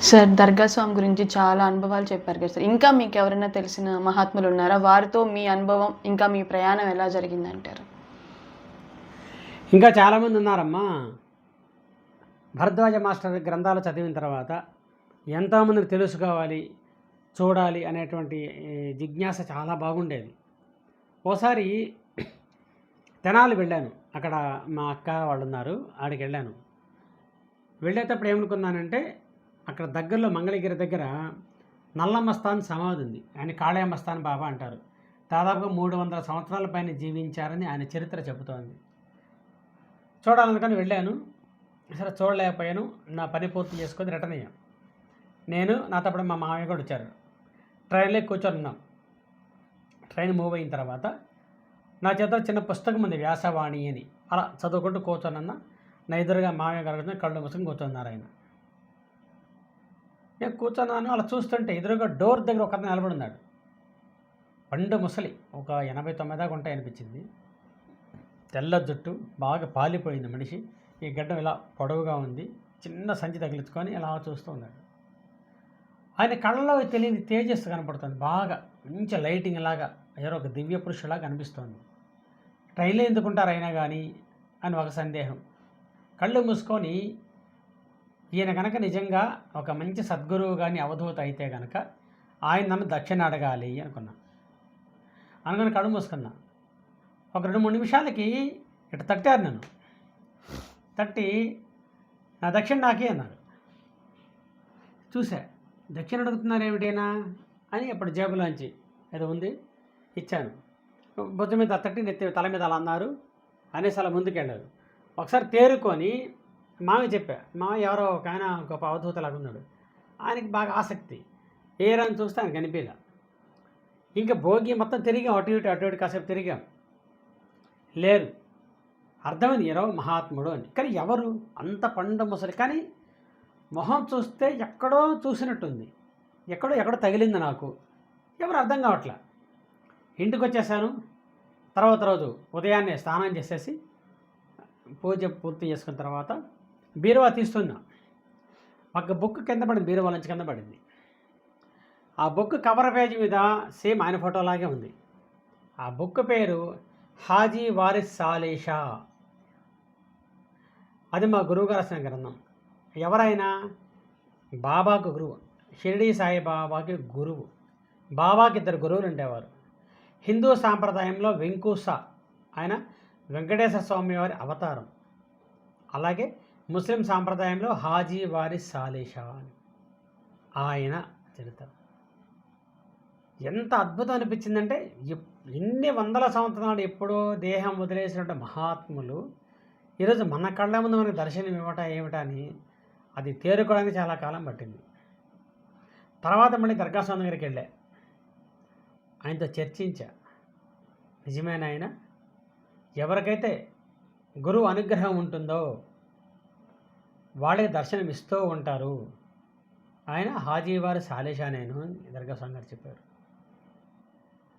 Sir దర్గా స్వామి గురించి చాలా అనుభవాలు చెప్పారు కదా సార్. ఇంకా మీకు ఎవరైనా తెలిసిన మహాత్ములు ఉన్నారా? వారితో మీ అనుభవం ఇంకా మీ ప్రయాణం ఎలా జరిగిందంటారు? ఇంకా చాలామంది ఉన్నారమ్మా. భరద్వాజ మాస్టర్ గ్రంథాలు చదివిన తర్వాత ఎంతోమందికి తెలుసుకోవాలి, చూడాలి అనేటువంటి జిజ్ఞాస చాలా బాగుండేది. ఓసారి తెనాలి వెళ్ళాను. అక్కడ మా అక్క వాళ్ళు ఉన్నారు, ఆడికి వెళ్ళాను. వెళ్ళేటప్పుడు ఏమనుకున్నానంటే, అక్కడ దగ్గరలో మంగళగిరి దగ్గర నల్లమస్తాన్ సమాధి ఉంది. ఆయన కాళేమస్తాన్ బాబా అంటారు. దాదాపుగా 300 సంవత్సరాల పైన జీవించారని ఆయన చరిత్ర చెబుతోంది. చూడాలనుకొని వెళ్ళాను. సరే చూడలేకపోయాను. నా పని పూర్తి చేసుకొని రిటర్న్ అయ్యాం. నేను నాతో పాటు మా మామయ్య కూడా వచ్చారు. ట్రైన్లో కూర్చొని ఉన్నాం. ట్రైన్ మూవ్ అయిన తర్వాత నా చేత చిన్న పుస్తకం ఉంది, వ్యాసవాణి అని. అలా చదువుకుంటూ కూర్చొనన్నా. నా ఎదురుగా మామయ్య గారు కళ్ళు మూసుకొని కూర్చున్నారు ఆయన. నేను కూర్చున్నాను. అలా చూస్తుంటే ఎదురుగా డోర్ దగ్గర ఒక అతను నిలబడి ఉన్నాడు. పండు ముసలి, ఒక 89 దాకా ఉంటాయి అనిపించింది. తెల్ల జుట్టు, బాగా పాలిపోయింది మనిషి. ఈ గడ్డం ఇలా పొడవుగా ఉంది. చిన్న సంచి తగిలించుకొని ఇలా చూస్తూ ఉన్నాడు. ఆయన కళ్ళలో తెలియని తేజస్సు కనపడుతుంది. బాగా మంచి లైటింగ్ లాగా, ఎవరో ఒక దివ్య పురుషులాగా కనిపిస్తోంది. ట్రైన్లో ఎందుకుంటారు అయినా కానీ అని ఒక సందేహం. కళ్ళు మూసుకొని, ఈయన కనుక నిజంగా ఒక మంచి సద్గురువు కానీ అవధూత అయితే కనుక ఆయన నన్ను దక్షిణ అడగాలి అనుకుని కళ్ళు మూసుకున్నా. ఒక 2-3 నిమిషాలకి ఇటు తట్టారు నన్ను. తట్టి నా దక్షిణ నాకే అన్నారు. చూసా, దక్షిణ అడుగుతున్నారు ఏమిటైనా అని అప్పుడు జేబులోంచి ఏదో ఉంది ఇచ్చాను. బొజ్జ మీద తట్టి నెత్తి తల మీద అలా అన్నారు. అనేసి అలా ముందుకెళ్ళారు. ఒకసారి తేరుకొని మామయ్య చెప్పా, మామయ్య ఎవరో ఒక ఆయన గొప్ప అవధూతలాగా ఉన్నాడు. ఆయనకి బాగా ఆసక్తి. ఏ రని చూస్తే ఆయన కనిపించలే. ఇంకా భోగి మొత్తం తిరిగాం, అటు ఇటు కాసేపు తిరిగాం. లేరు. అర్థమైంది ఎవరో మహాత్ముడు అని. కానీ ఎవరు అంత పండు ముసలి, కానీ మొహం చూస్తే ఎక్కడో చూసినట్టుంది. ఎక్కడో తగిలింది నాకు. ఎవరు అర్థం కావట్లే. ఇంటికి వచ్చేసాను. తర్వాత రోజు ఉదయాన్నే స్నానం చేసేసి పూజ పూర్తి చేసుకున్న తర్వాత బీరువా తీస్తున్నా. ఒక బుక్ కింద పడింది, బీరువా నుంచి కింద పడింది. ఆ బుక్ కవర్ పేజీ మీద సేమ్ ఆయన ఫోటోలాగే ఉంది. ఆ బుక్ పేరు హాజీ వారిస్ సాలేషా. అది మా గురువుగారు రాసిన గ్రంథం. ఎవరైనా బాబాకు గురువు, షిరిడీ సాయిబాబాకి గురువు. బాబాకి 2 గురువులు ఉండేవారు. హిందూ సాంప్రదాయంలో వెంకూస, ఆయన వెంకటేశ్వర స్వామి వారి అవతారం. అలాగే ముస్లిం సాంప్రదాయంలో హాజీ వారిస్ సాలేషా అని ఆయన చరిత్ర. ఎంత అద్భుతం అనిపించిందంటే, ఎన్ని వందల సంవత్సరాలు ఎప్పుడో దేహం వదిలేసినటువంటి మహాత్ములు ఈరోజు మన కళ్ళ ముందు మనకు దర్శనం ఏమిటా అని అది తేరుకోవడానికి చాలా కాలం పట్టింది. తర్వాత మళ్ళీ దర్గా స్వామి దగ్గరికి వెళ్ళా. ఆయనతో చర్చించా. నిజమైన ఆయన, ఎవరికైతే గురువు అనుగ్రహం ఉంటుందో వాళ్ళకి దర్శనం ఇస్తూ ఉంటారు. ఆయన హాజీవారి సాలేషా నేను దర్గా స్వామి గారు చెప్పారు.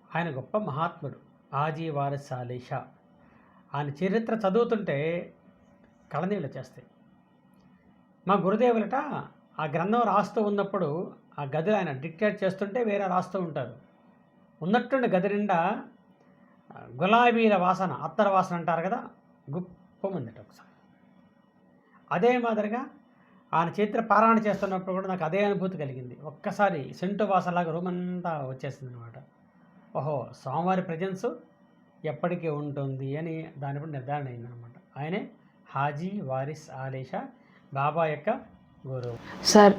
ఆయన గొప్ప మహాత్ముడు హాజీవారి సాలేషా. ఆయన చరిత్ర చదువుతుంటే కళనీళ్ళు వచ్చేస్తాయి. మా గురుదేవులట ఆ గ్రంథం రాస్తూ ఉన్నప్పుడు ఆ గదిలో ఆయన డిక్టేట్ చేస్తుంటే వేరే రాస్తూ ఉంటారు. ఉన్నట్టుండి గది నిండా గులాబీల వాసన, అత్తర వాసన అంటారు కదా, గుప్పమందిట ఒకసారి. అదే మాదిరిగా ఆయన చరిత్ర పారాయణ చేస్తున్నప్పుడు కూడా నాకు అదే అనుభూతి కలిగింది. ఒక్కసారి సెంటు వాసనలాగా రూమ్ అంతా వచ్చేసింది అనమాట. ఓహో, స్వామివారి ప్రజెన్సు ఎప్పటికీ ఉంటుంది అని దానిపై నిర్ధారణ అయిందనమాట. ఆయనే హాజీ వారిస్ సాలేషా, బాబా యొక్క గురువు. సార్,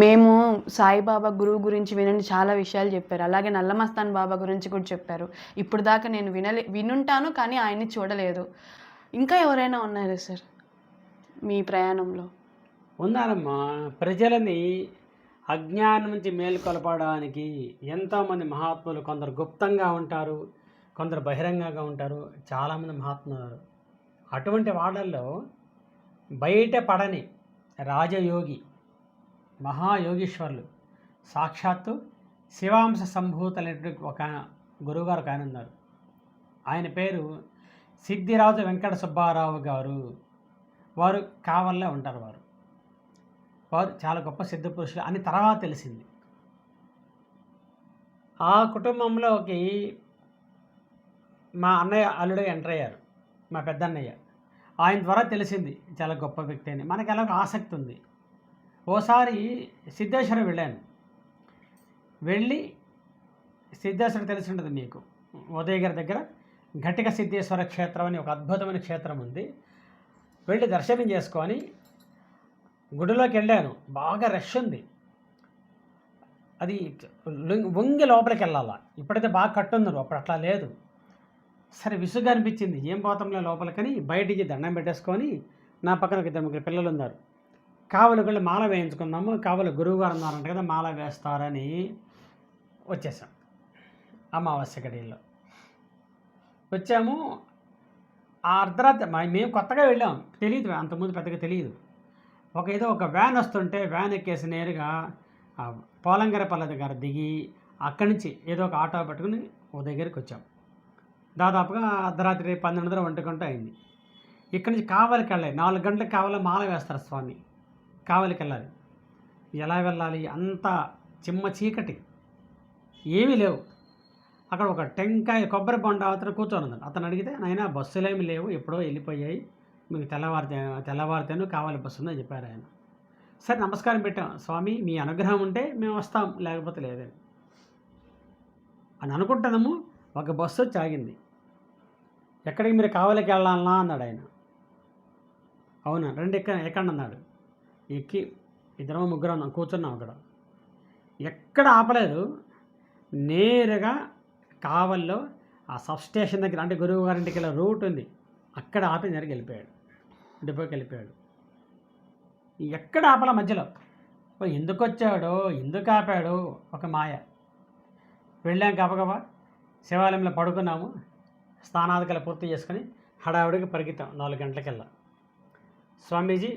మేము సాయిబాబా గురువు గురించి వినండి చాలా విషయాలు చెప్పారు. అలాగే నల్లమస్తాన్ బాబా గురించి కూడా చెప్పారు. ఇప్పుడు దాకా నేను వినుంటాను, కానీ ఆయన్ని చూడలేదు. ఇంకా ఎవరైనా ఉన్నారా సార్ మీ ప్రయాణంలో? ఉన్నారమ్మా. ప్రజలని అజ్ఞానం నుంచి మేలుకొలపడానికి ఎంతోమంది మహాత్ములు, కొందరు గుప్తంగా ఉంటారు, కొందరు బహిరంగంగా ఉంటారు. చాలామంది మహాత్ములు. అటువంటి వాళ్ళల్లో బయట పడని రాజయోగి, మహాయోగీశ్వరులు, సాక్షాత్తు శివాంశ సంభూతులైనటువంటి ఒక గురువుగారు ఒక ఆయన ఉన్నారు. ఆయన పేరు సిద్ధిరాజు వెంకట సుబ్బారావు గారు. వారు కావల్లో ఉంటారు. వారు చాలా గొప్ప సిద్ధ పురుషులు అని తర్వాత తెలిసింది. ఆ కుటుంబంలోకి మా అన్నయ్య అల్లుడు ఎంటర్ అయ్యారు, మా పెద్దన్నయ్య. ఆయన ద్వారా తెలిసింది చాలా గొప్ప వ్యక్తి అని. మనకి ఎలాగో ఆసక్తి ఉంది. ఓసారి సిద్ధేశ్వరం వెళ్ళాను. వెళ్ళి సిద్ధేశ్వరం తెలిసి ఉంటుంది మీకు, ఉదయగిరి దగ్గర ఘటిక సిద్ధేశ్వర క్షేత్రం అని ఒక అద్భుతమైన క్షేత్రం ఉంది. వెళ్ళి దర్శనం చేసుకొని గుడిలోకి వెళ్ళాను. బాగా రష్ ఉంది. అది వంగి లోపలికి వెళ్ళాలా. ఇప్పుడైతే బాగా కట్టున్నారు, అప్పుడు అట్లా లేదు. సరే విసుగు అనిపించింది, ఏం పోతాంలే లోపలికని బయటికి దండం పెట్టేసుకొని, నా పక్కన ఒక 2-3 పిల్లలు ఉన్నారు. కావలికి వెళ్ళి మాల వేయించుకుందాము, కావలి గురువు గారు ఉన్నారంట కదా మాల వేస్తారని వచ్చేసాం. అమావాస్య గడియల్లో వచ్చాము. ఆ అర్ధరాత్రి మేము కొత్తగా వెళ్ళాం, తెలియదు, అంతకుముందు పెద్దగా తెలియదు. ఏదో ఒక వ్యాన్ వస్తుంటే వ్యాన్ ఎక్కేసి నేరుగా పోలంగరపల్లి దగ్గర దిగి అక్కడి నుంచి ఏదో ఒక ఆటో పట్టుకుని దగ్గరికి వచ్చాం. దాదాపుగా అర్ధరాత్రి 12:30 1 గంట అయింది. ఇక్కడి నుంచి కావలికి వెళ్ళాలి. 4 గంటలకు కావాలి మాల వేస్తారు స్వామి. కావలికి వెళ్ళాలి. ఎలా వెళ్ళాలి? అంత చిమ్మ చీకటి, ఏమీ లేవు. అక్కడ ఒక టెంకాయ కొబ్బరి బొండ అవతల కూర్చొని ఉన్నాడు. అతను అడిగితే నాయనా బస్సులు ఏమి లేవు, ఎప్పుడో వెళ్ళిపోయాయి, మీకు తెల్లవారితేను కావాలి బస్సు ఉందని చెప్పారు ఆయన. సరే నమస్కారం పెట్టాం, స్వామి మీ అనుగ్రహం ఉంటే మేము వస్తాం, లేకపోతే లేదని అని అనుకుంటున్నాము. ఒక బస్సు వచ్చి ఆగింది. ఎక్కడికి మీరు కావలికి వెళ్ళాలన్నా అన్నాడు ఆయన. అవునా రండి ఎక్కండి అన్నాడు. ఎక్కి 2-3 కూర్చున్నాం అక్కడ. ఎక్కడ ఆపలేదు. నేరుగా కావల్లో ఆ సబ్స్టేషన్ దగ్గర, అంటే గురువు గారింటికి వెళ్ళే రూట్ ఉంది, అక్కడ ఆపి నేరుగా వెళ్ళిపోయాడు, డిపోకి వెళ్ళిపోయాడు. ఎక్కడ ఆపల మధ్యలో. ఎందుకు వచ్చాడో ఎందుకు ఆపాడో ఒక మాయ. వెళ్ళాం గబగబా శివాలయంలో పడుకున్నాము. స్నానాదికలు పూర్తి చేసుకొని హడావుడికి పరిగెత్తాం. 4 గంటలకెల్లా స్వామీజీ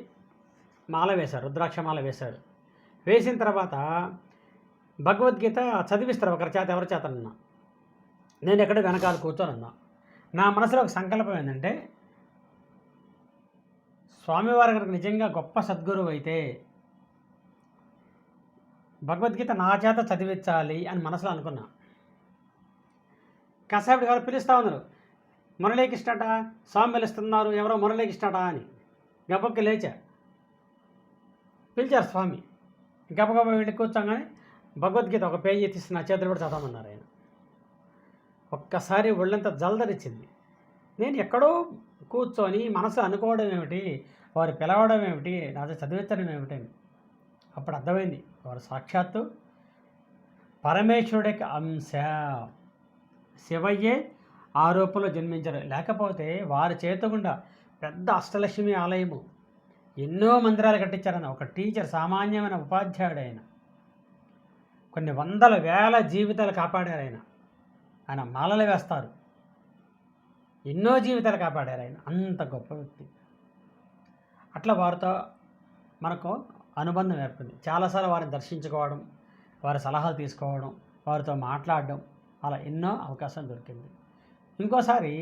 మాల వేశారు, రుద్రాక్ష మాల వేశారు. వేసిన తర్వాత భగవద్గీత చదివిస్తారు ఒకరి చేత, ఎవరి చేత అన్నా. నేను ఎక్కడ వెనకాల కూర్చొని అన్నా. నా మనసులో ఒక సంకల్పం ఏంటంటే, స్వామివారి గారికి నిజంగా గొప్ప సద్గురువు అయితే భగవద్గీత నా చేత చదివించాలి అని మనసులో అనుకున్నా. కాసేపటి గారు పిలుస్తూ ఉన్నారు, మురళీకృష్ణట స్వామి పిలుస్తున్నారు, ఎవరో మురళీకృష్ణట అని. గబక్కి లేచా, పిలిచారు స్వామి. గబగబ వెళ్ళి కూర్చోగానే భగవద్గీత ఒక పేజీ తీసి నా చేతులు కూడా చదవమన్నారు ఆయన. ఒక్కసారి ఒళ్ళంతా జలదరిచ్చింది. నేను ఎక్కడో కూర్చొని మనసు అనుకోవడం ఏమిటి, వారు పిలవడం ఏమిటి, నాతో చదివించడం ఏమిటని అప్పుడు అర్థమైంది. వారు సాక్షాత్తు పరమేశ్వరుడికి అంశ, శివయ్యే ఆ రూపంలో జన్మించారు. లేకపోతే వారి చేతకుండా పెద్ద అష్టలక్ష్మి ఆలయము, ఎన్నో మందిరాలు కట్టించారన్న ఒక టీచర్, సామాన్యమైన ఉపాధ్యాయుడు ఆయన. కొన్ని వందల వేల జీవితాలు కాపాడారు ఆయన. ఆయన మాలలు వేస్తారు, ఎన్నో జీవితాలు కాపాడారు ఆయన. అంత గొప్ప వ్యక్తి. అట్లా వారితో మనకు అనుబంధం ఏర్పడింది. చాలాసార్లు వారిని దర్శించుకోవడం, వారి సలహాలు తీసుకోవడం, వారితో మాట్లాడడం, అలా ఎన్నో అవకాశం దొరికింది. ఇంకోసారి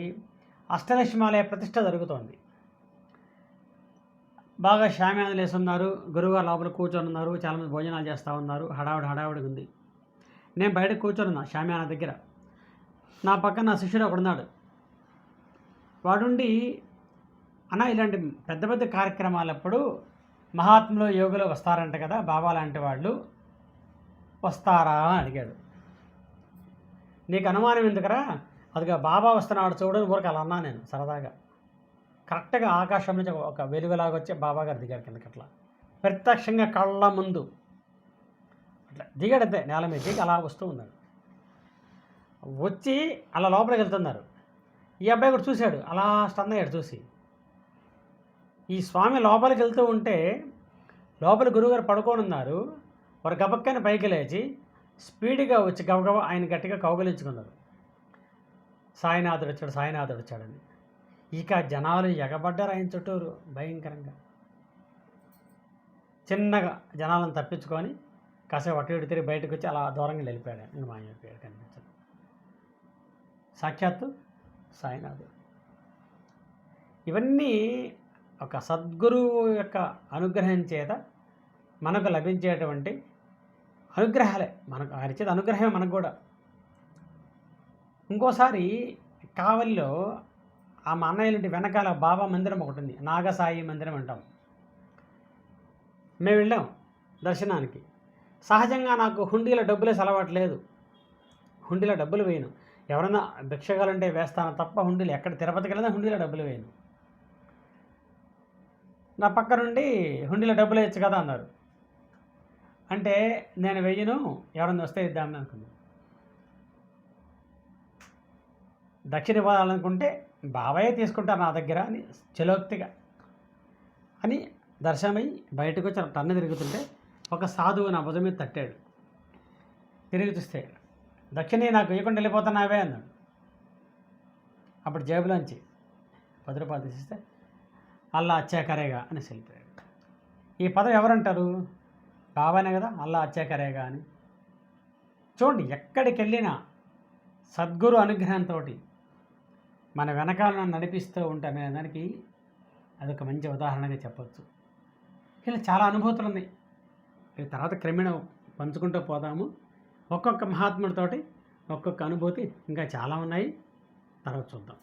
అష్టలక్ష్మాలయ ప్రతిష్ట జరుగుతోంది. బాగా షామ్యానాలు వేసి ఉన్నారు, గురువుగారు లోపల కూర్చొని ఉన్నారు, చాలామంది భోజనాలు చేస్తూ ఉన్నారు, హడావుడిగా ఉంది. నేను బయట కూర్చొని ఉన్నా షామ్యానా దగ్గర. నా పక్కన నా శిష్యుడు ఒకడున్నాడు. వాడుండి, అన్న ఇలాంటి పెద్ద పెద్ద కార్యక్రమాలప్పుడు మహాత్ములు యోగులు వస్తారంట కదా, బాబా లాంటి వాళ్ళు వస్తారా అని అడిగాడు. నీకు అనుమానం ఎందుకురా, అదిగా బాబా వస్తున్నాడు చూడని ఊరికి అలా అన్నా నేను సరదాగా. కరెక్ట్గా ఆకాశం నుంచి ఒక వెలుగులాగా వచ్చి బాబా గారు దిగారు కిందకి. అట్లా ప్రత్యక్షంగా కళ్ళ ముందు అట్లా దిగాడంతే, నేల మీద దిగి అలా వస్తూ ఉన్నాడు. వచ్చి అలా లోపలికి వెళ్తున్నారు. ఈ అబ్బాయి కూడా చూశాడు, అలా స్టన్ అయ్యాడు చూసి. ఈ స్వామి లోపలికి వెళ్తూ ఉంటే లోపల గురువుగారు పడుకొని ఉన్నారు. వారు గబక్కని పైకి లేచి స్పీడ్గా వచ్చి గబగబా ఆయన గట్టిగా కౌగలించుకున్నారు. సాయినాథుడు వచ్చాడని. ఇక జనాలు ఎగబడ్డారు ఆయన చుట్టూరు భయంకరంగా. చిన్నగా జనాలను తప్పించుకొని కాసేపు అటు ఇటు తిరిగి బయటకు వచ్చి అలా దూరంగా వెళ్ళిపోయాడు. ఇంకా మాయమైపోయాడు, కనిపించాడు. సాక్షాత్తు సాయినాథుడు. ఇవన్నీ ఒక సద్గురువు యొక్క అనుగ్రహం చేత మనకు లభించేటువంటి అనుగ్రహాలే, మనకు ఆయన ఇచ్చేది అనుగ్రహమే మనకు కూడా. ఇంకోసారి కావలిలో మా అన్నయ్య వెనకాల బాబా మందిరం ఒకటి ఉంది, నాగసాయి మందిరం అంటాం. మేము వెళ్ళాం దర్శనానికి. సహజంగా నాకు హుండీలో డబ్బులేసి అలవాటు లేదు, హుండీలో డబ్బులు వేయను. ఎవరైనా భిక్షగాలంటే వేస్తాను తప్ప హుండీలు ఎక్కడ తిరుపతికి వెళ్ళినా హుండీలో డబ్బులు వేయను. నా పక్క నుండి హుండీలో డబ్బులు వేయచ్చు కదా అన్నారు. అంటే నేను వెయ్యను, ఎవరైనా వస్తే ఇద్దామని అనుకున్నాను. దక్షిణ ఇవ్వాలనుకుంటే బాబాయే తీసుకుంటారు నా దగ్గర అని చలోక్తిగా అని దర్శనమై బయటకు వచ్చి టన్ను తిరుగుతుంటే ఒక సాధువు నా భుజం మీద తట్టాడు. తిరిగి చూస్తే దక్షిణ నాకు వేయకుండా వెళ్ళిపోతున్నావే అన్నాడు. అప్పుడు జేబులోంచి 10 రూపాయలు తీసిస్తే అల్లా అచ్చాకరేగా అని వెళ్ళిపోయాడు. ఈ పదం ఎవరంటారు? బాబానే కదా, అల్లా అచ్చాకరేగా అని. చూడండి, ఎక్కడికి వెళ్ళినా సద్గురు అనుగ్రహంతో మన వెనకాలను నడిపిస్తూ ఉంటానే దానికి అదొక మంచి ఉదాహరణగా చెప్పచ్చు. ఇలా చాలా అనుభూతులు ఉన్నాయి. ఈ తర్వాత క్రమేణ పంచుకుంటూ పోదాము. ఒక్కొక్క మహాత్ముడితోటి ఒక్కొక్క అనుభూతి ఇంకా చాలా ఉన్నాయి, తర్వాత చూద్దాం.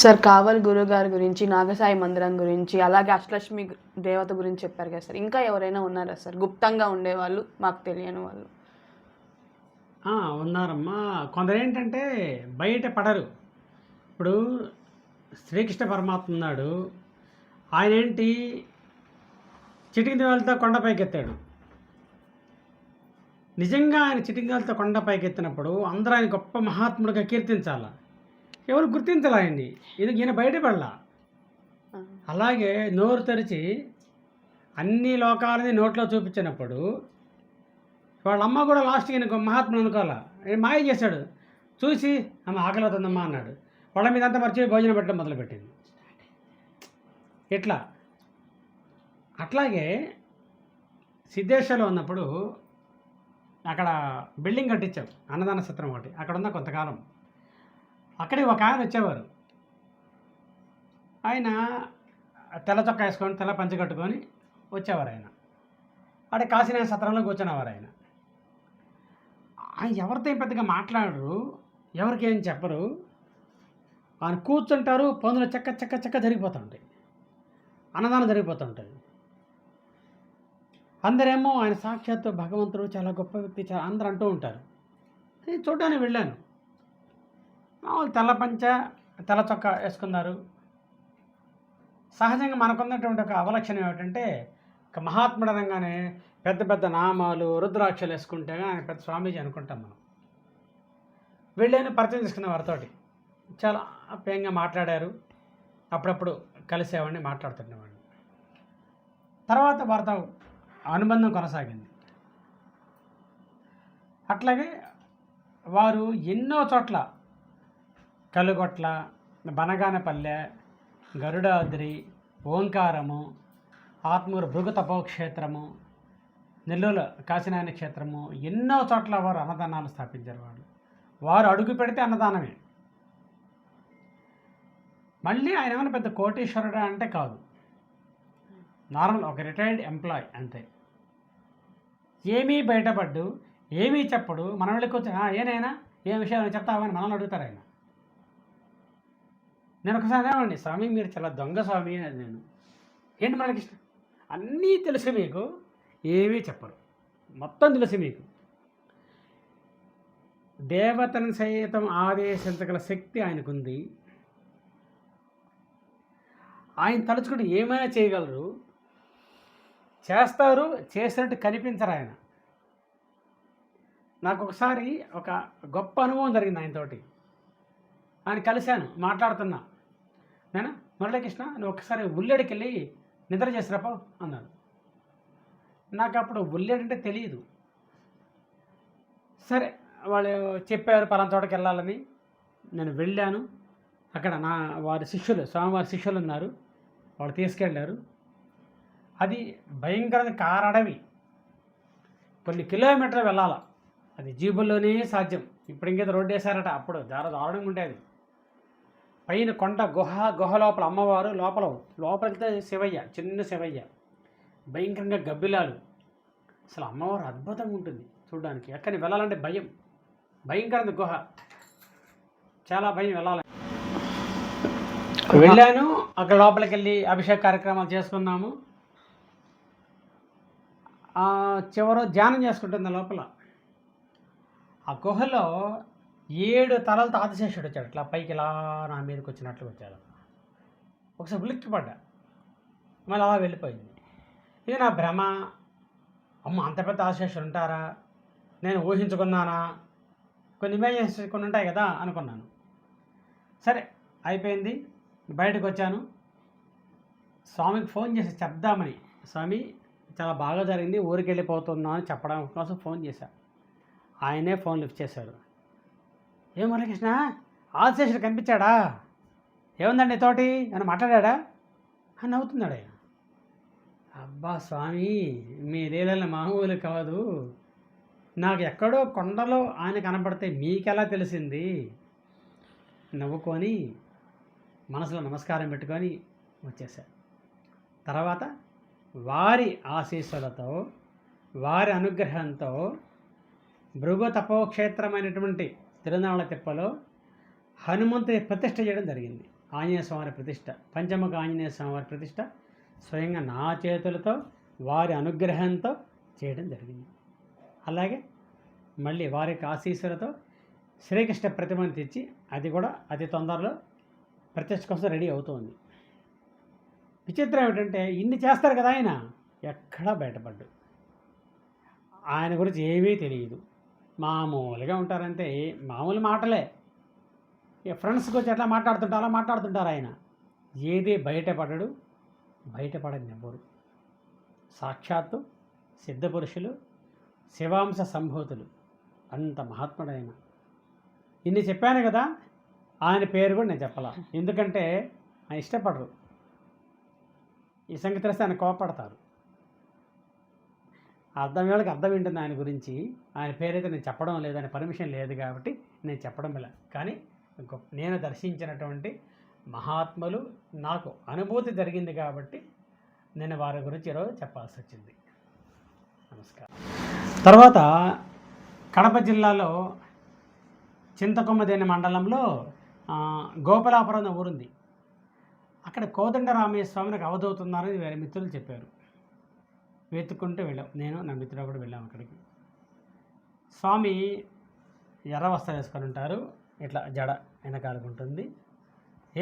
సార్ కావల్ గురుగారి గురించి, నాగసాయి మందిరం గురించి, అలాగే అష్టలక్ష్మి దేవత గురించి చెప్పారు కదా సార్. ఇంకా ఎవరైనా ఉన్నారా సార్ గుప్తంగా ఉండేవాళ్ళు, మాకు తెలియని వాళ్ళు? ఉన్నారమ్మా. కొందరు ఏంటంటే బయట పడరు. ఇప్పుడు శ్రీకృష్ణ పరమాత్మ ఉన్నాడు, ఆయన ఏంటి చిటికిన కొండపైకి ఎత్తాడు. నిజంగా ఆయన చిటికిన కొండపైకి ఎత్తినప్పుడు అందరూ ఆయన గొప్ప మహాత్ముడిగా కీర్తించాల, ఎవరు గుర్తించాలి ఆయన్ని. ఈయన బయటపడలా. అలాగే నోరు తెరిచి అన్ని లోకాలని నోట్లో చూపించినప్పుడు వాళ్ళ అమ్మ కూడా లాస్ట్కి ఈయన మహాత్ముడు అనుకోవాలా, ఆయన మాయ చేశాడు. చూసి ఆమె ఆకలి అవుతుందమ్మా అన్నాడు. వాళ్ళ మీద అంతా మర్చిపోయి భోజనం పెట్టడం మొదలుపెట్టింది. ఇట్లా అట్లాగే సిద్ధేశ్వర్లో ఉన్నప్పుడు అక్కడ బిల్డింగ్ కట్టించాం, అన్నదాన సత్రం ఒకటి. అక్కడ ఉన్న కొంతకాలం అక్కడికి ఒక ఆయన వచ్చేవారు. ఆయన తెల్ల చొక్కా వేసుకొని తెల్ల పంచ కట్టుకొని వచ్చేవారు. ఆయన అక్కడ కాశీనాథ సత్రంలో కూర్చునేవారు. ఆయన ఎవరితో ఏం పెద్దగా మాట్లాడరు, ఎవరికి ఏం చెప్పరు. ఆయన కూర్చుంటారు, పనులు చక్క చక్క చక్క జరిగిపోతూ ఉంటాయి, అన్నదానం జరిగిపోతూ ఉంటుంది. అందరేమో ఆయన సాక్షాత్తు భగవంతుడు, చాలా గొప్ప వ్యక్తి, చాలా అందరూ అంటూ ఉంటారు. నేను చూడడానికి వెళ్ళాను. మామూలు తెల్ల పంచ తెల్ల చొక్కా వేసుకున్నారు. సహజంగా మనకున్నటువంటి ఒక అవలక్షణం ఏమిటంటే, ఒక మహాత్ముడు అనగానే పెద్ద పెద్ద నామాలు రుద్రాక్షలు వేసుకుంటే ఆయన పెద్ద స్వామీజీ అనుకుంటాం మనం. వెళ్ళాను, పరిచయం చేసుకున్న వారితోటి చాలా ప్రేమగా మాట్లాడారు. అప్పుడప్పుడు కలిసేవాడిని, మాట్లాడుతున్నవాడిని. తర్వాత వారితో అనుబంధం కొనసాగింది. అట్లాగే వారు ఎన్నో చోట్ల కలుగొట్ల, బనగానపల్లె, గరుడాద్రి, ఓంకారము, ఆత్మూరు భృగు తపోక్షేత్రము, నెల్లూరు కాశీనాయన క్షేత్రము, ఎన్నో చోట్ల వారు అన్నదానాలు స్థాపించారు. వారు అడుగు పెడితే అన్నదానమే. మళ్ళీ ఆయన ఏమైనా పెద్ద కోటీశ్వరుడా అంటే కాదు, నార్మల్ ఒక రిటైర్డ్ ఎంప్లాయ్ అంతే. ఏమీ బయటపడ్డు, ఏమీ చెప్పడు. మనం వెళ్ళి కూర్చొని ఏనైనా ఏ విషయాలు చెప్తావని మనల్ని అడుగుతారు ఆయన. నేను ఒకసారి ఏమండి, స్వామి మీరు చాలా దొంగ స్వామి అని. నేను ఏంటి మనకి ఇష్టం, అన్నీ తెలుసు మీకు, ఏమీ చెప్పరు, మొత్తం తెలుసు మీకు. దేవతను సైతం ఆదేశించగల శక్తి ఆయనకుంది. ఆయన తలుచుకుంటే ఏమైనా చేయగలరు, చేస్తారు, చేసినట్టు కనిపించరు ఆయన. నాకు ఒకసారి ఒక గొప్ప అనుభవం జరిగింది ఆయనతోటి. ఆయన కలిశాను, మాట్లాడుతున్నా. నేను మురళీకృష్ణ నువ్వు ఒకసారి ఉల్లెడికి వెళ్ళి నిద్ర చేసిరాపో అన్నాడు. నాకు అప్పుడు ఉల్లెడు అంటే తెలియదు. సరే వాళ్ళు చెప్పారు పలానా చోటకి వెళ్ళాలని. నేను వెళ్ళాను. అక్కడ వారి శిష్యులు, స్వామివారి శిష్యులు ఉన్నారు, వాళ్ళు తీసుకెళ్ళారు. అది భయంకరమైన కారడవి, కొన్ని కిలోమీటర్లు వెళ్ళాల. అది జీబుల్లోనే సాధ్యం. ఇప్పుడు ఇంకేదో రోడ్డు వేశారట, అప్పుడు చాలా దారుణంగా ఉండేది. పైన కొండ గుహ లోపల అమ్మవారు, లోపలికి శివయ్య, చిన్న శివయ్య. భయంకరంగా గబ్బిలాలు. అసలు అమ్మవారు అద్భుతంగా ఉంటుంది చూడడానికి. ఎక్కడికి వెళ్ళాలంటే భయం, భయంకరమైన గుహ, చాలా భయం వెళ్ళాలి. వెళ్ళాను, అక్కడ లోపలికి వెళ్ళి అభిషేక కార్యక్రమాలు చేసుకున్నాము. చివరి ధ్యానం చేసుకుంటుంది లోపల. ఆ గుహలో 7 తలలతో ఆదిశేషుడు వచ్చాడు. ఇట్లా పైకి ఇలా నా మీదకి వచ్చినట్లు వచ్చాడు. ఒకసారి ఉలిక్కి పడ్డా, మళ్ళీ అలా వెళ్ళిపోయింది. ఇది నా భ్రమ. అమ్మ, అంత పెద్ద ఆదిశేషుడు ఉంటారా, నేను ఊహించుకున్నానా, కొన్ని ఇమేజెస్ కొన్ని ఉంటాయి కదా అనుకున్నాను. సరే అయిపోయింది, బయటకు వచ్చాను. స్వామికి ఫోన్ చేసి చెప్దామని, స్వామి చాలా బాగా జరిగింది, ఊరికి వెళ్ళిపోతున్నా అని చెప్పడం కోసం ఫోన్ చేశాను. ఆయనే ఫోన్ లిఫ్ట్ చేశారు. ఏం మురళీకృష్ణ, ఆదిశేషుడు కనిపించాడా, ఏముందండి తోటి అని మాట్లాడా అని నవ్వుతున్నాడు ఆయన. అబ్బా స్వామి, మీ లీలలు మామూలు కాదు, నాకు ఎక్కడో కొండలో ఆయన కనపడితే మీకెలా తెలిసింది. నవ్వుకొని మనసులో నమస్కారం పెట్టుకొని వచ్చేసారు. తర్వాత వారి ఆశీస్సులతో, వారి అనుగ్రహంతో భృగు తపోక్షేత్రమైనటువంటి తిరునాళ్ళ తిప్పలో హనుమంతుని ప్రతిష్ఠ చేయడం జరిగింది. ఆంజనేయ స్వామి ప్రతిష్ఠ, పంచముఖ ఆంజనేయ స్వామి ప్రతిష్ఠ స్వయంగా నా చేతులతో వారి అనుగ్రహంతో చేయడం జరిగింది. అలాగే మళ్ళీ వారి ఆశీస్సులతో శ్రీకృష్ణ ప్రతిమను తెచ్చి అది కూడా అతి తొందరలో ప్రతిష్ఠ కోసం రెడీ అవుతుంది. విచిత్రం ఏమిటంటే ఇన్ని చేస్తారు కదా ఆయన, ఎక్కడా బయటపడ్డు. ఆయన గురించి ఏమీ తెలియదు, మామూలుగా ఉంటారంటే. మామూలు మాటలే, ఇక ఫ్రెండ్స్ గురించి ఎట్లా మాట్లాడుతుంటారో అలా మాట్లాడుతుంటారు. ఆయన ఏది బయటపడడు, బయటపడని ఎవ్వరు. సాక్షాత్తు సిద్ధపురుషులు, శివాంశ సంభూతులు, అంత మహాత్ముడైన. ఇన్ని చెప్పాను కదా, ఆయన పేరు కూడా నేను చెప్పాల, ఎందుకంటే ఆయన ఇష్టపడరు. ఈ సంగతి తెలిస్తే ఆయన కోపడతారు. అర్థం వేళకి అర్థం ఏంటుంది ఆయన గురించి. ఆయన పేరైతే నేను చెప్పడం లేదని పర్మిషన్ లేదు కాబట్టి నేను చెప్పడం లేదు. కానీ నేను దర్శించినటువంటి మహాత్ములు, నాకు అనుభూతి జరిగింది కాబట్టి నేను వారి గురించి ఈరోజు చెప్పాల్సి వచ్చింది. నమస్కారం. తర్వాత కడప జిల్లాలో చింతకొమ్మదేని మండలంలో గోపాలాపురం అనే ఊరుంది. అక్కడ కోదండరామయ్య స్వామి నాకు అవధవుతున్నారని వేరే మిత్రులు చెప్పారు. వెతుక్కుంటూ వెళ్ళాం, నేను నా మిత్రుడు కూడా వెళ్ళాం అక్కడికి. స్వామి ఎర్ర వస్త్రం వేసుకొని ఉంటారు, ఇట్లా జడ వెనకాలుకుంటుంది.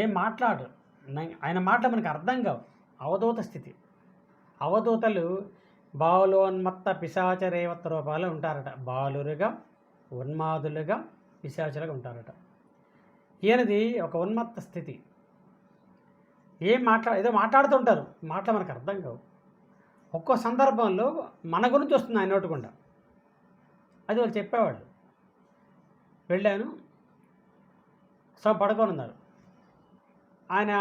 ఏం మాట్లాడు, ఆయన మాటలు మనకు అర్థం కావు. అవధూత స్థితి. అవధూతలు బాలోన్మత్త పిశాచరేవత్త రూపాలు ఉంటారట. బాలురుగా, ఉన్మాదులుగా, పిశాచులుగా ఉంటారట. ఈయనది ఒక ఉన్మత్త స్థితి. ఏదో మాట్లాడుతుంటారు, మాటలు మనకు అర్థం కావు. ఒక్కో సందర్భంలో మన గురించి వస్తుంది ఆయన నోటుకుండా, అది వాళ్ళు చెప్పేవాళ్ళు. వెళ్ళాను, సో పడుకొని ఉన్నారు. ఆయన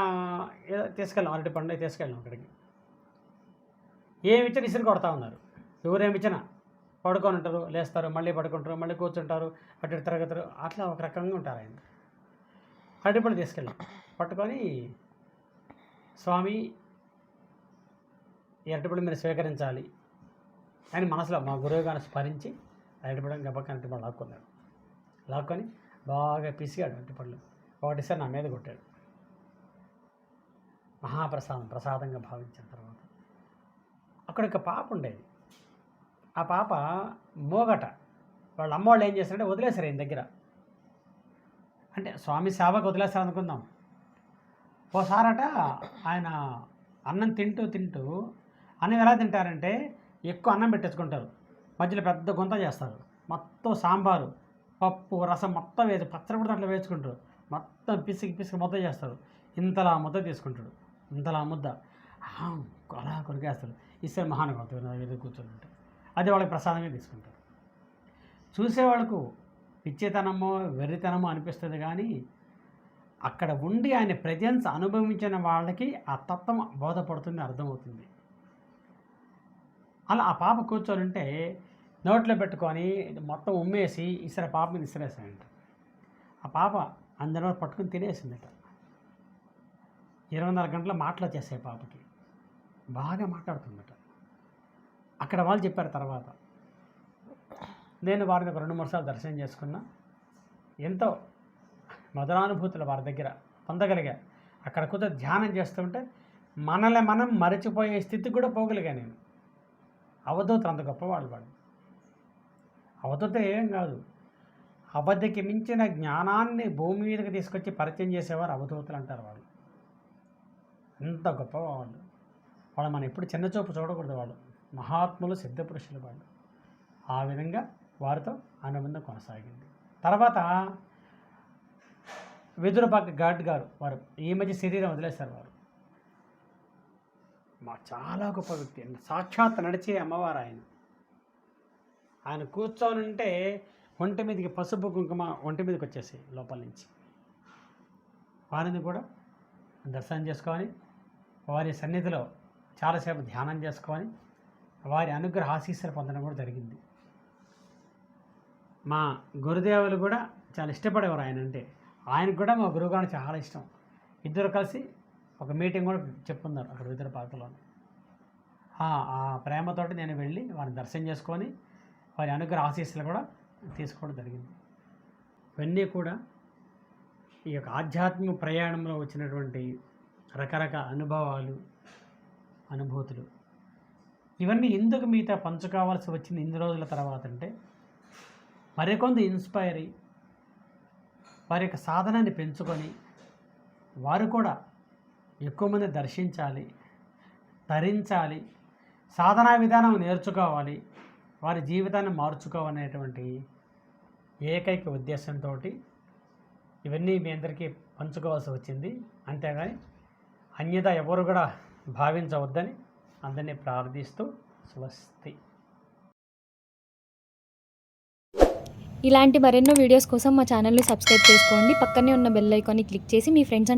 తీసుకెళ్ళాం, అరటి పండు తీసుకెళ్ళాం అక్కడికి. ఏమి ఇచ్చినా ఇసురు కొడతా ఉన్నారు. ఎవరేమి ఇచ్చినా పడుకొని ఉంటారు, లేస్తారు, మళ్ళీ పడుకుంటారు, మళ్ళీ కూర్చుంటారు, అటు తిరగతారు, అట్లా ఒక రకంగా ఉంటారు ఆయన. అరటిపండు తీసుకెళ్ళాం, పట్టుకొని స్వామి ఈ అరటిపండు మీరు స్వీకరించాలి అని మనసులో మా గురువు గారిని స్మరించి అరటిపండు గబక్క అరటిపండు లాక్కున్నాడు. లాక్కొని బాగా పిసిగాడు అరటిపండ్లు. ఒకటిసారి నా మీద కొట్టాడు. ప్రసాదంగా భావించిన తర్వాత అక్కడ ఒక పాప ఉండేది. ఆ పాప మోగట. వాళ్ళ అమ్మవాళ్ళు ఏం చేస్తారంటే వదిలేశారు ఆయన దగ్గర. అంటే స్వామి సేవకు వదిలేస్తారు అనుకుందాం. ఓసారట ఆయన అన్నం తింటూ అన్నం ఎలా తింటారంటే ఎక్కువ అన్నం పెట్టేసుకుంటారు, మధ్యలో పెద్ద గుంత చేస్తారు, మొత్తం సాంబారు, పప్పు, రసం మొత్తం వేసి పచ్చడి కూడా అట్లా వేసుకుంటారు, మొత్తం పిసికి ముద్ద చేస్తారు. ఇంతలా ముద్ద తీసుకుంటాడు, ఇంతలా ముద్ద అలా కొరికేస్తాడు. ఇస్తే మహానుభావుడు కూర్చొని ఉంటారు. అది వాళ్ళకి ప్రసాదంగా తీసుకుంటారు. చూసేవాళ్ళకు పిచ్చితనమో వెర్రితనమో అనిపిస్తుంది, కానీ అక్కడ ఉండి ఆయన ప్రెజెన్స్ అనుభవించిన వాళ్ళకి ఆ తత్వం బోధపడుతుంది, అర్థమవుతుంది. అలా ఆ పాప కూర్చొని ఉంటే నోట్లో పెట్టుకొని మొత్తం ఉమ్మేసి పాప మీద ఇసిరేసాయంట. ఆ పాప అందరూ పట్టుకుని తినేసిందట. 24 గంటల మాటలు వచ్చేసాయి పాపకి, బాగా మాట్లాడుతుందట. అక్కడ వాళ్ళు చెప్పారు తర్వాత. నేను వారిని ఒక 2-3 సార్లు దర్శనం చేసుకున్నా. ఎంతో మధురానుభూతులు వారి దగ్గర పొందగలిగా. అక్కడ కూర్చొని ధ్యానం చేస్తుంటే మనల్ని మనం మరచిపోయే స్థితికి కూడా పోగలిగా నేను. అవధూతలు అంత గొప్పవాళ్ళు వాళ్ళు. అవధూత ఏం కాదు, అవధికి మించిన జ్ఞానాన్ని భూమి మీదకి తీసుకొచ్చి పరిచయం చేసేవారు అవధూతలు అంటారు వాళ్ళు. అంత గొప్పవాళ్ళు. వాళ్ళు మనం ఎప్పుడు చిన్నచూపు చూడకూడదు. వాళ్ళు మహాత్ములు, సిద్ధపురుషులు వాళ్ళు. ఆ విధంగా వారితో అనుబంధం కొనసాగింది. తర్వాత విదురపాక ఘాట్ గారు వారు ఈ మధ్య శరీరం వదిలేశారు. వారు మా చాలా గొప్ప వ్యక్తి. సాక్షాత్ నడిచే అమ్మవారు ఆయన. ఆయన కూర్చొని ఉంటే ఒంటి మీదకి పసుపు కుంకుమ ఒంటి మీదకి వచ్చేసాయి లోపల నుంచి. వారిని కూడా దర్శనం చేసుకొని వారి సన్నిధిలో చాలాసేపు ధ్యానం చేసుకొని వారి అనుగ్రహ ఆశీస్సులు పొందడం కూడా జరిగింది. మా గురుదేవులు కూడా చాలా ఇష్టపడేవారు ఆయన అంటే. ఆయనకు కూడా మా గురువుగారు చాలా ఇష్టం. ఇద్దరు కలిసి ఒక మీటింగ్ కూడా చెప్పుకున్నారు అక్కడ విదురపాకలో. ఆ ప్రేమతోటి నేను వెళ్ళి వారిని దర్శనం చేసుకొని వారి అనుగ్రహ ఆశీస్సులు కూడా తీసుకోవడం జరిగింది. ఇవన్నీ కూడా ఈ యొక్క ఆధ్యాత్మిక ప్రయాణంలో వచ్చినటువంటి రకరకాల అనుభవాలు, అనుభూతులు. ఇవన్నీ ఎందుకు మీతో పంచుకోవాల్సి వచ్చింది ఇన్ని రోజుల తర్వాత అంటే, మరికొంత ఇన్స్పైర్ అయ్యి వారి యొక్క సాధనాన్ని పెంచుకొని వారు కూడా ఎక్కువ మంది దర్శించాలి, తరించాలి, సాధనా విధానం నేర్చుకోవాలి, వారి జీవితాన్ని మార్చుకోవాలనేటువంటి ఏకైక ఉద్దేశంతో ఇవన్నీ మీ అందరికీ పంచుకోవాల్సి వచ్చింది. అంతేగాని అన్యత ఎవరు కూడా భావించవద్దని అందరినీ ప్రార్థిస్తూ స్వస్తి. ఇలాంటి మరెన్నో వీడియోస్ కోసం మా ఛానల్ని సబ్స్క్రైబ్ చేసుకోండి. పక్కనే ఉన్న బెల్ ఐకాన్ని క్లిక్ చేసి మీ ఫ్రెండ్స్ అండ్